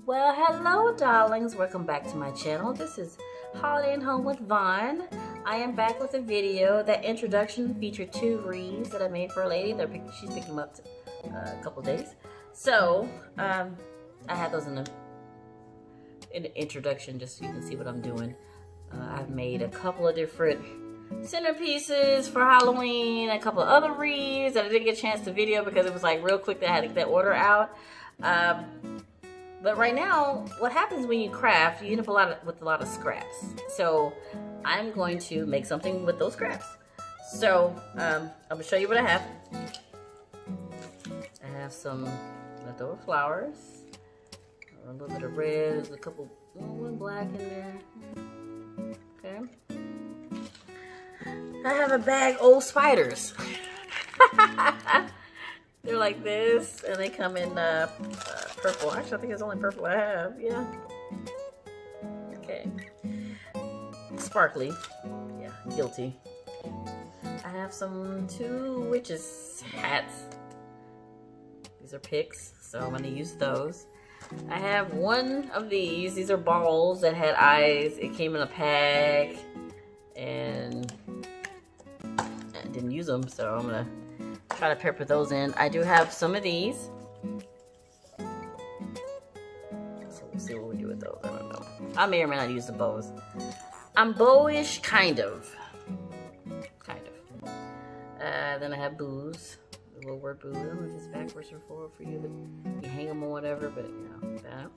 Well, hello darlings, welcome back to my channel. This is Holiday and Home with Vaughn. I am back with a video. That introduction featured 2 wreaths that I made for a lady. She's picking them up a couple days. So I had those in the introduction just so you can see what I'm doing. I've made a couple of different centerpieces for Halloween, a couple of other wreaths that I didn't get a chance to video because it was like real quick that I had to get that order out. But right now, what happens when you craft, you end up with a lot of scraps. So I'm going to make something with those scraps. So I'm gonna show you what I have. I have some leftover flowers, a little bit of red, there's a couple, one black in there. Okay. I have a bag old spiders. They're like this, and they come in purple. Actually, I think it's only purple I have. Yeah. Okay. Sparkly. Yeah, guilty. I have some 2 witches hats. These are picks, so I'm going to use those. I have one of these. These are balls that had eyes. It came in a pack, and I didn't use them, so I'm going to try to pepper those in. I do have some of these. So we'll see what we do with those. I don't know. I may or may not use the bows. I'm bowish, kind of. Then I have boos. The little word boo. I don't know if it's backwards or forward for you, but you hang them or whatever, but you know, that.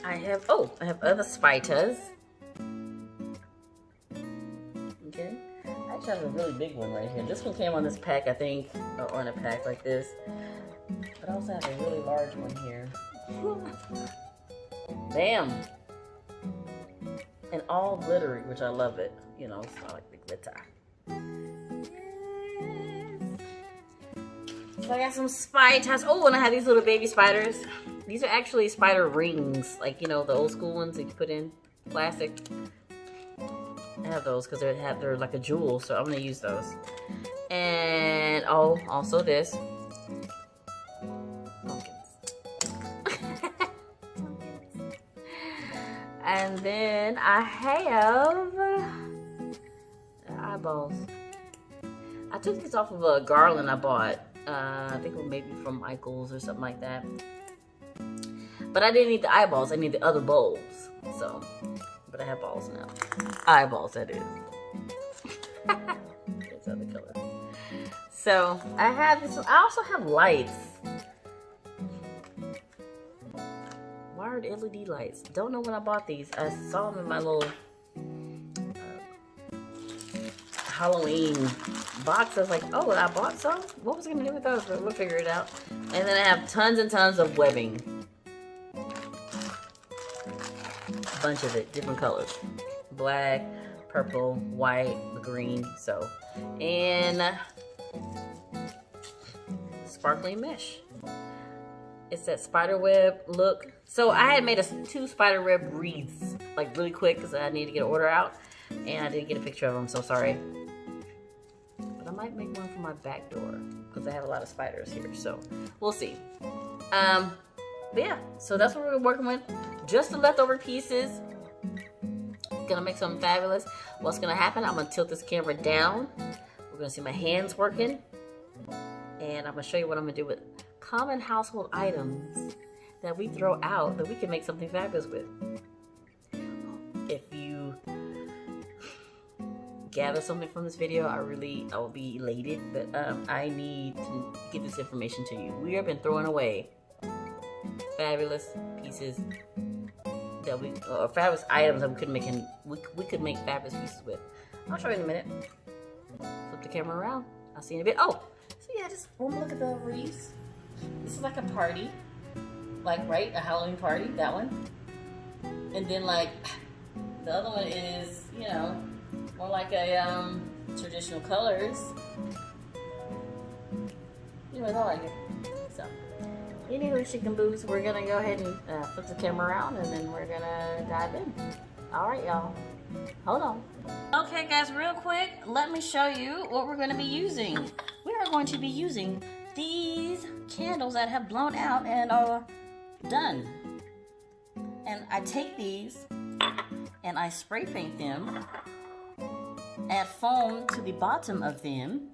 I have other spitas. Okay. I actually have a really big one right here. This one came on this pack, I think, or on a pack like this. But I also have a really large one here. Bam! And all glittery, which I love it. You know, so I like the glitter. So I got some spitas. Oh, and I have these little baby spiders. These are actually spider rings, like, you know, the old school ones that you put in plastic. I have those because they're like a jewel, so I'm gonna use those. And oh, also this. Pumpkins. And then I have eyeballs. I took these off of a garland I bought. I think it was maybe from Michael's or something like that. But I didn't need the eyeballs. I need the other bulbs. So, but I have balls now. Eyeballs, that is. It's other color. So I have this one. I also have lights. Wired LED lights. Don't know when I bought these. I saw them in my little Halloween box. I was like, oh, I bought some? What was I gonna do with those? But we'll figure it out. And then I have tons and tons of webbing. A bunch of it, different colors. Black, purple, white, green, so. And sparkling mesh. It's that spider web look. So I had made 2 spider web wreaths, like really quick, because I needed to get an order out. And I didn't get a picture of them, so sorry. But I might make one for my back door because I have a lot of spiders here, so we'll see. But yeah, so that's what we're working with. Just the leftover pieces. Gonna make something fabulous. What's gonna happen? I'm gonna tilt this camera down. We're gonna see my hands working, and I'm gonna show you what I'm gonna do with common household items that we throw out that we can make something fabulous with. If you gather something from this video, I will be elated, but I need to get this information to you. We have been throwing away fabulous pieces that or fabulous items that we could make fabulous pieces with. I'll show you in a minute. Flip the camera around. I'll see you in a bit. Oh, so yeah, just one look at the wreaths. This is like a party, like, right, a Halloween party, that one. And then like the other one is, you know, more like a traditional colors. You know, I like it. So anyway, chicken boos, we're gonna go ahead and flip the camera around, and then we're gonna dive in. All right, y'all, hold on. Okay, guys, real quick, let me show you what we're gonna be using. We are going to be using these candles that have blown out and are done. And I take these and I spray paint them, add foam to the bottom of them,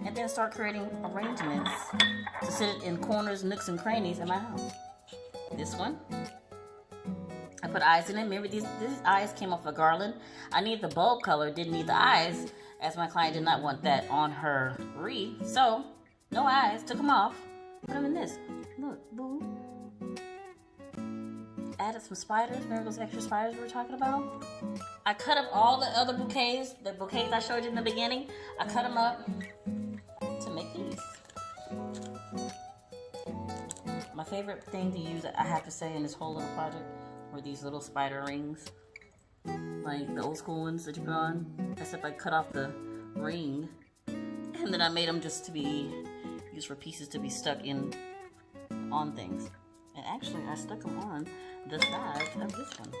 and then start creating arrangements to sit in corners, nooks, and crannies in my house. This one, I put eyes in it. Remember, these eyes came off a garland. I need the bulb color, didn't need the eyes, as my client did not want that on her wreath. So, no eyes, took them off, put them in this. Look, boo. Added some spiders. Remember those extra spiders we were talking about? I cut up all the other bouquets, the bouquets I showed you in the beginning. I cut them up to make these. My favorite thing to use, I have to say, in this whole little project were these little spider rings. Like the old school ones that you put on. Except I cut off the ring. And then I made them just to be used for pieces to be stuck in on things. And actually, I stuck them on the sides of this one.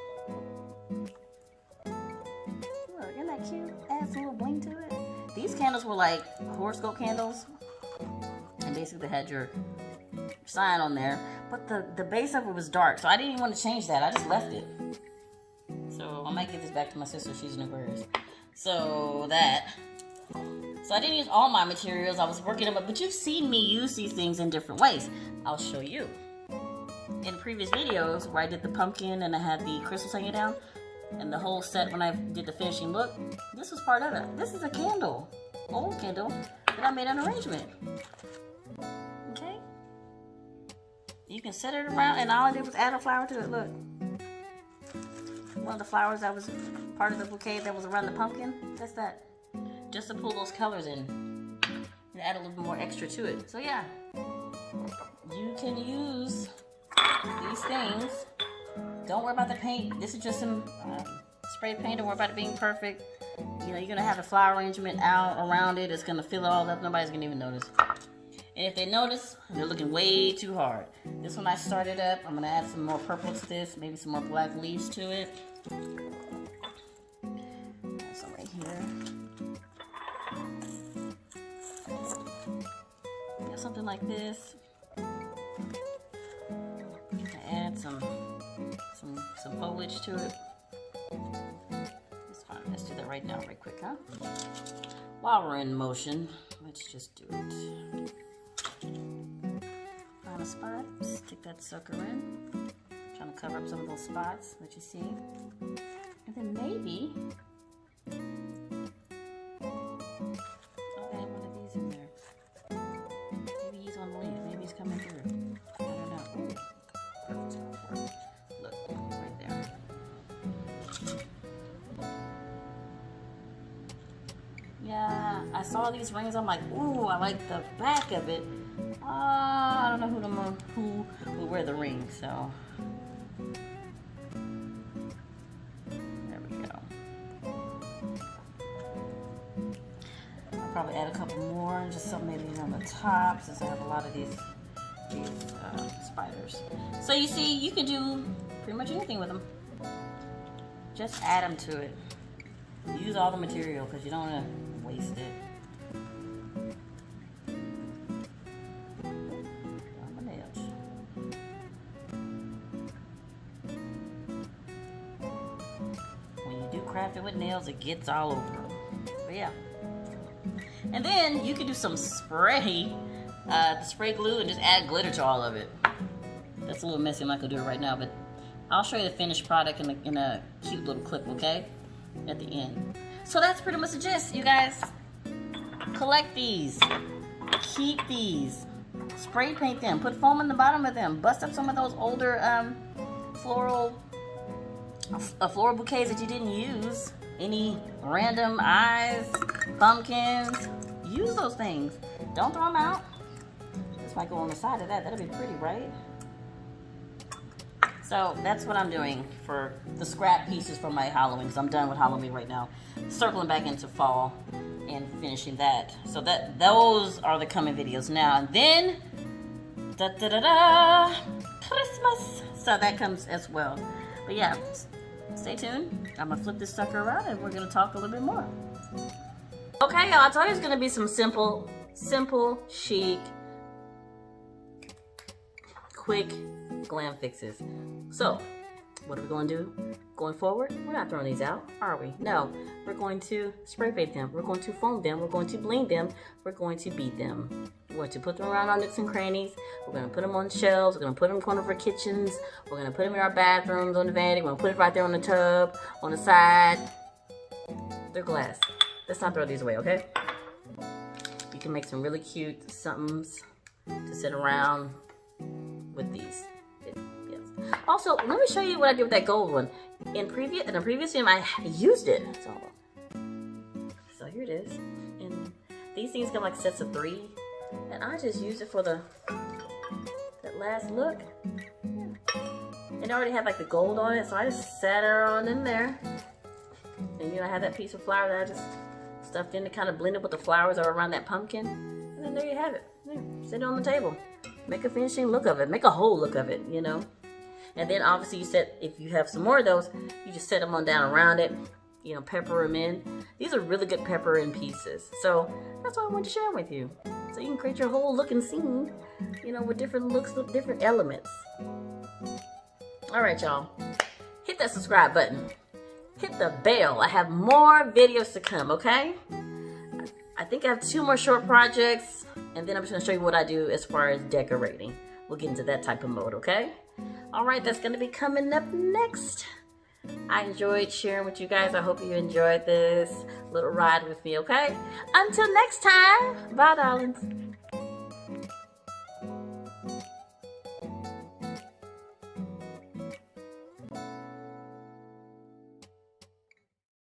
Look, isn't that cute? Adds a little bling to it. These candles were like horoscope candles. And basically they had your sign on there. But the base of it was dark, so I didn't even want to change that. I just left it. So I might give this back to my sister. She's an Aquarius. So I didn't use all my materials. I was working them up. But you've seen me use these things in different ways. I'll show you. In previous videos where I did the pumpkin and I had the crystals hanging down and the whole set when I did the finishing look, this was part of it. This is a candle, old candle, that I made an arrangement. Okay? You can set it around, and all I did was add a flower to it. Look. One of the flowers that was part of the bouquet that was around the pumpkin, that's that. Just to pull those colors in and add a little bit more extra to it. So yeah, you can use these things. Don't worry about the paint. This is just some spray paint. Don't worry about it being perfect. You know, you're gonna have the flower arrangement out around it. It's gonna fill it all up. Nobody's gonna even notice. And if they notice, they're looking way too hard. This one I started up. I'm gonna add some more purple to this. Maybe some more black leaves to it. Add some right here. Yeah, something like this. Add some foliage to it. It's fine. Let's do that right now, right quick, huh? While we're in motion, let's just do it. Find a spot, stick that sucker in. Trying to cover up some of those spots that you see. And then maybe I'll add one of these in there. Maybe he's on the leaf. Maybe he's coming through. I don't know. Ooh. Perfect spot for it. Look, right there. Yeah, I saw these rings. I'm like, ooh, I like the back of it. I don't know who will wear the ring, so there we go. I'll probably add a couple more, just some maybe on the top, since I have a lot of these spiders. So you see, you can do pretty much anything with them. Just add them to it. Use all the material because you don't want to waste it. Crafted with nails, it gets all over them. But yeah. And then you can do some spray, spray glue, and just add glitter to all of it. That's a little messy. I'm not gonna do it right now, but I'll show you the finished product in a cute little clip, okay? At the end. So that's pretty much the gist, you guys. Collect these. Keep these. Spray paint them. Put foam in the bottom of them. Bust up some of those older floral bouquets that you didn't use. Any random eyes, pumpkins. Use those things. Don't throw them out. This might go on the side of that. That'll be pretty, right? So that's what I'm doing for the scrap pieces for my Halloween, because I'm done with Halloween right now. Circling back into fall and finishing that. So those are the coming videos now. And then Christmas. So that comes as well. But yeah, stay tuned. I'm gonna flip this sucker around and we're gonna talk a little bit more. Okay, y'all, I told you it's gonna be some simple, chic, quick glam fixes. So, what are we going to do going forward? We're not throwing these out, are we? No, we're going to spray paint them. We're going to foam them. We're going to bling them. We're going to bead them. We're going to put them around our nooks and crannies. We're going to put them on shelves. We're going to put them in corner of our kitchens. We're going to put them in our bathrooms, on the vanity. We're going to put it right there on the tub, on the side. They're glass. Let's not throw these away, okay? You can make some really cute somethings to sit around with these. Yes. Also, let me show you what I did with that gold one. In the previous film, I used it. So here it is. And these things come like sets of 3. And I just used it for that last look. Yeah. And it already had like the gold on it, so I just sat it on in there. And you know, I had that piece of flour that I just stuffed in to kind of blend it with the flowers that are around that pumpkin. And then there you have it. There, sit it on the table. Make a finishing look of it. Make a whole look of it, you know. And then obviously you set, if you have some more of those, you just set them on down around it. You know, pepper them in. These are really good pepper in pieces. So that's what I wanted to share with you. So you can create your whole looking scene, you know, with different looks, with different elements. All right, y'all. Hit that subscribe button. Hit the bell. I have more videos to come, okay? I think I have 2 more short projects, and then I'm just going to show you what I do as far as decorating. We'll get into that type of mode, okay? All right, that's going to be coming up next. I enjoyed sharing with you guys. I hope you enjoyed this little ride with me, okay? Until next time, bye, darlings.